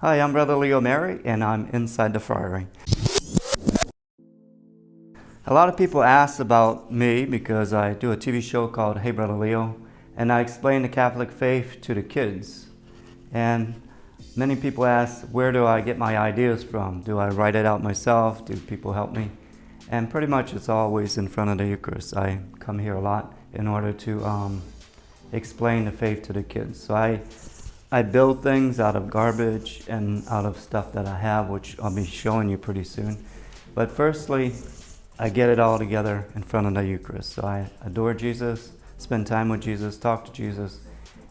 Hi, I'm Brother Leo Mary, and I'm inside the Friary. A lot of people ask about me because I do a TV show called Hey Brother Leo, and I explain the Catholic faith to the kids. And many people ask, where do I get my ideas from? Do I write it out myself? Do people help me? And pretty much it's always in front of the Eucharist. I come here a lot in order to explain the faith to the kids. So I build things out of garbage and out of stuff that I have, which I'll be showing you pretty soon. But firstly, I get it all together in front of the Eucharist. So I adore Jesus, spend time with Jesus, talk to Jesus,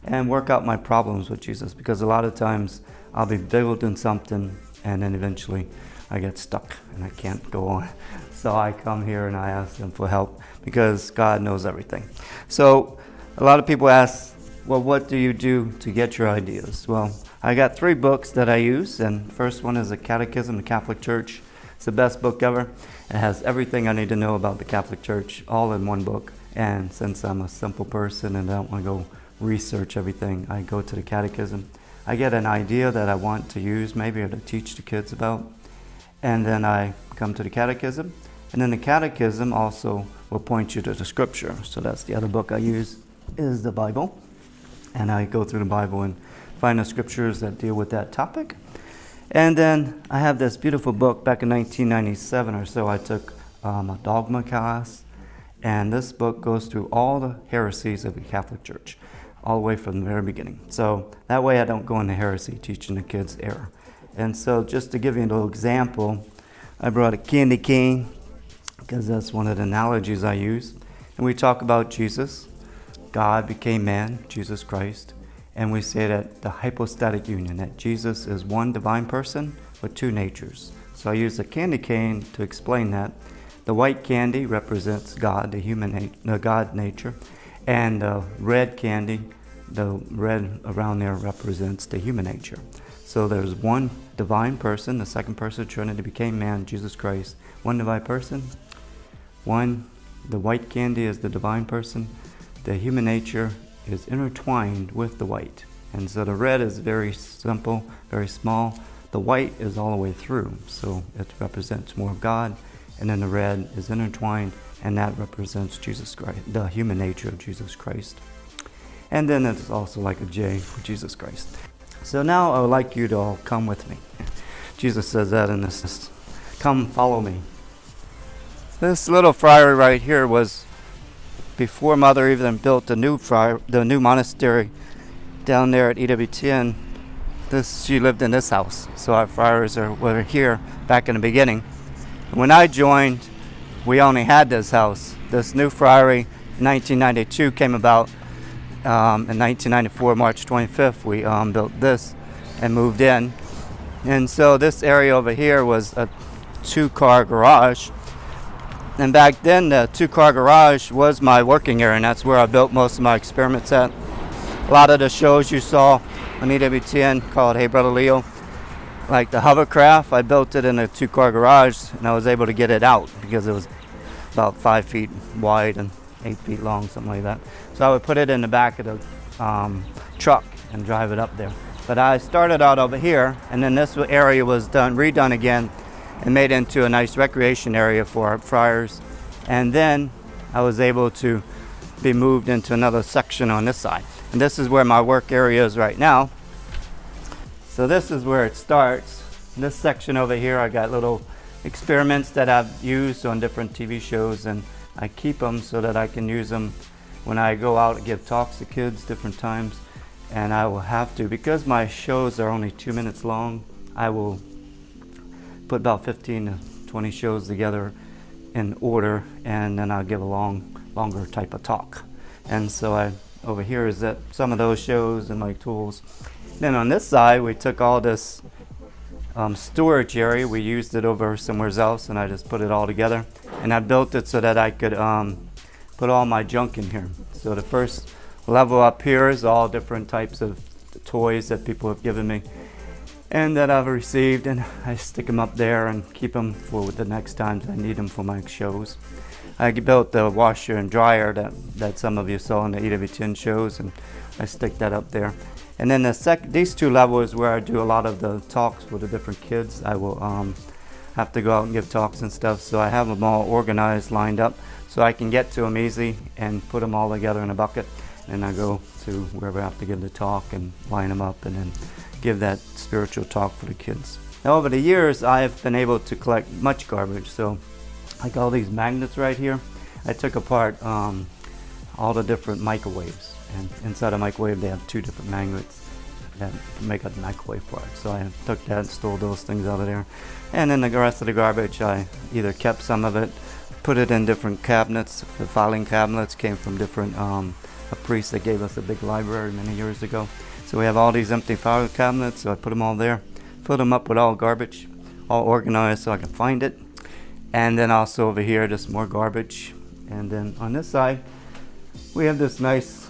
and work out my problems with Jesus, because a lot of times I'll be building something and then eventually I get stuck and I can't go on. So I come here and I ask him for help because God knows everything. So a lot of people ask, well, what do you do to get your ideas? Well, I got 3 books that I use, and the first one is a Catechism of the Catholic Church. It's the best book ever. It has everything I need to know about the Catholic Church all in one book. And since I'm a simple person and I don't want to go research everything, I go to the Catechism. I get an idea that I want to use, maybe, or to teach the kids about. And then I come to the Catechism. And then the Catechism also will point you to the Scripture. So that's the other book I use, is the Bible. And I go through the Bible and find the Scriptures that deal with that topic. And then I have this beautiful book. Back in 1997 or so, I took a dogma class. And this book goes through all the heresies of the Catholic Church, all the way from the very beginning. So that way I don't go into heresy, teaching the kids error. And so just to give you a little example, I brought a candy cane, because that's one of the analogies I use. And we talk about Jesus. God became man, Jesus Christ. And we say that the hypostatic union, that Jesus is one divine person with 2 natures. So I use the candy cane to explain that. The white candy represents God, the God nature, and the red candy, the red around there, represents the human nature. So there's one divine person, the second person of the Trinity became man, Jesus Christ. One divine person, the white candy is the divine person. The human nature is intertwined with the white. And so the red is very simple, very small. The white is all the way through, so it represents more of God. And then the red is intertwined, and that represents Jesus Christ, the human nature of Jesus Christ. And then it's also like a J for Jesus Christ. So now I would like you to all come with me. Jesus says that in this, come follow me. This little friary right here was before Mother even built the new monastery down there at EWTN. She lived in this house. So our friars were here back in the beginning. When I joined, we only had this house. This new friary in 1992 came about. In 1994, March 25th, we built this and moved in. And so this area over here was a 2-car garage. And back then, the 2-car garage was my working area, and that's where I built most of my experiments at. A lot of the shows you saw on EWTN called Hey Brother Leo, like the hovercraft, I built it in a 2-car garage, and I was able to get it out because it was about 5 feet wide and 8 feet long, something like that. So I would put it in the back of the truck and drive it up there. But I started out over here, and then this area was redone again and made into a nice recreation area for our friars. And then I was able to be moved into another section on this side. And this is where my work area is right now. So this is where it starts. In this section over here, I got little experiments that I've used on different TV shows, and I keep them so that I can use them when I go out and give talks to kids different times. And I will have to, because my shows are only 2 minutes long, I will put about 15 to 20 shows together in order, and then I'll give a longer type of talk. And so over here is that some of those shows and my tools. Then on this side, we took all this storage area, we used it over somewhere else, and I just put it all together. And I built it so that I could put all my junk in here. So the first level up here is all different types of toys that people have given me and that I've received, and I stick them up there and keep them for the next times I need them for my shows. I built the washer and dryer that some of you saw in the EWTN shows, and I stick that up there. And then these two levels where I do a lot of the talks for the different kids. I will have to go out and give talks and stuff, so I have them all organized, lined up, so I can get to them easy and put them all together in a bucket. And I go to wherever I have to give the talk and line them up and then give that spiritual talk for the kids. Now, over the years, I've been able to collect much garbage. So like all these magnets right here, I took apart all the different microwaves, and inside a microwave they have two different magnets that make a microwave part. So I took that and stole those things out of there. And then the rest of the garbage, I either kept some of it, put it in different cabinets. The filing cabinets came from different a priest that gave us a big library many years ago. So we have all these empty file cabinets, so I put them all there, filled them up with all garbage, all organized so I can find it. And then also over here, just more garbage. And then on this side, we have this nice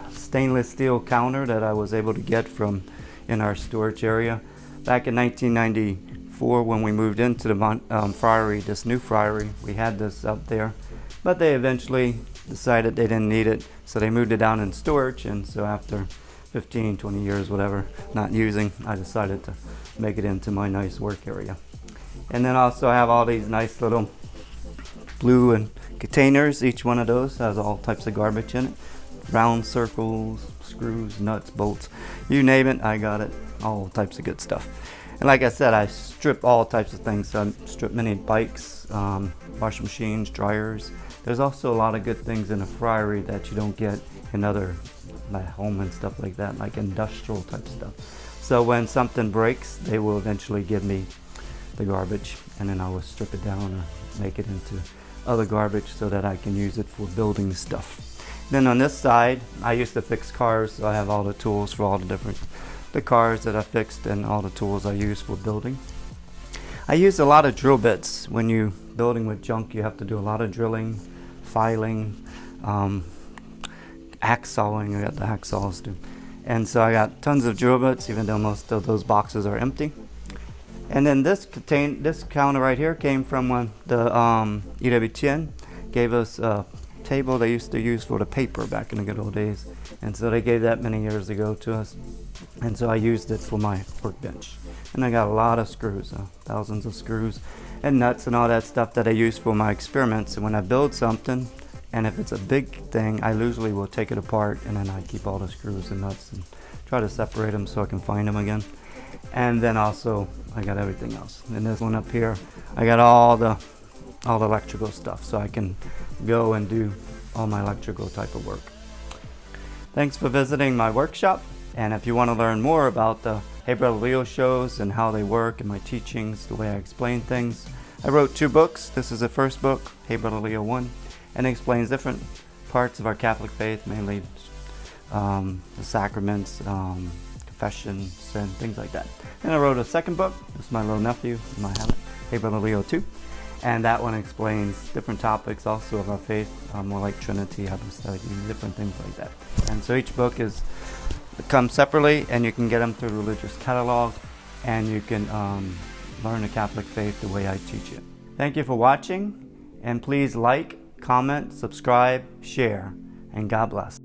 stainless steel counter that I was able to get from in our storage area. Back in 1994, when we moved into the Friary, this new Friary, we had this up there, but they eventually decided they didn't need it, so they moved it down in storage. And so after 15, 20 years, whatever, not using, I decided to make it into my nice work area. And then also I have all these nice little blue and containers. Each one of those has all types of garbage in it. Round circles, screws, nuts, bolts, you name it, I got it. All types of good stuff. And like I said, I strip all types of things. So I strip many bikes, washing machines, dryers. There's also a lot of good things in a Friary that you don't get in other like home and stuff like that, like industrial type stuff. So when something breaks, they will eventually give me the garbage, and then I will strip it down or make it into other garbage so that I can use it for building stuff. Then on this side, I used to fix cars, so I have all the tools for all the cars that I fixed and all the tools I use for building. I use a lot of drill bits. When you're building with junk, you have to do a lot of drilling, filing, hacksawing. I got the hacksaws too. And so I got tons of drill bits, even though most of those boxes are empty. And then this counter right here came from when the EWTN gave us a table they used to use for the paper back in the good old days. And so they gave that many years ago to us. And so I used it for my workbench. And I got a lot of screws, thousands of screws and nuts and all that stuff that I use for my experiments. And when I build something, and if it's a big thing, I usually will take it apart, and then I keep all the screws and nuts and try to separate them so I can find them again. And then also I got everything else. And this one up here, I got all the electrical stuff, so I can go and do all my electrical type of work. Thanks for visiting my workshop. And if you want to learn more about the Hey Brother Leo shows and how they work and my teachings, the way I explain things, I wrote 2 books. This is the first book, Hey Brother Leo 1, and it explains different parts of our Catholic faith, mainly the sacraments, confession, sin, things like that. And I wrote a second book. This is my little nephew, my habit, Hey Brother Leo 2. And that one explains different topics also of our faith, more like Trinity, hypostatic, different things like that. And so each book comes separately, and you can get them through the religious catalog, and you can learn the Catholic faith the way I teach it. Thank you for watching, and please like, comment, subscribe, share, and God bless.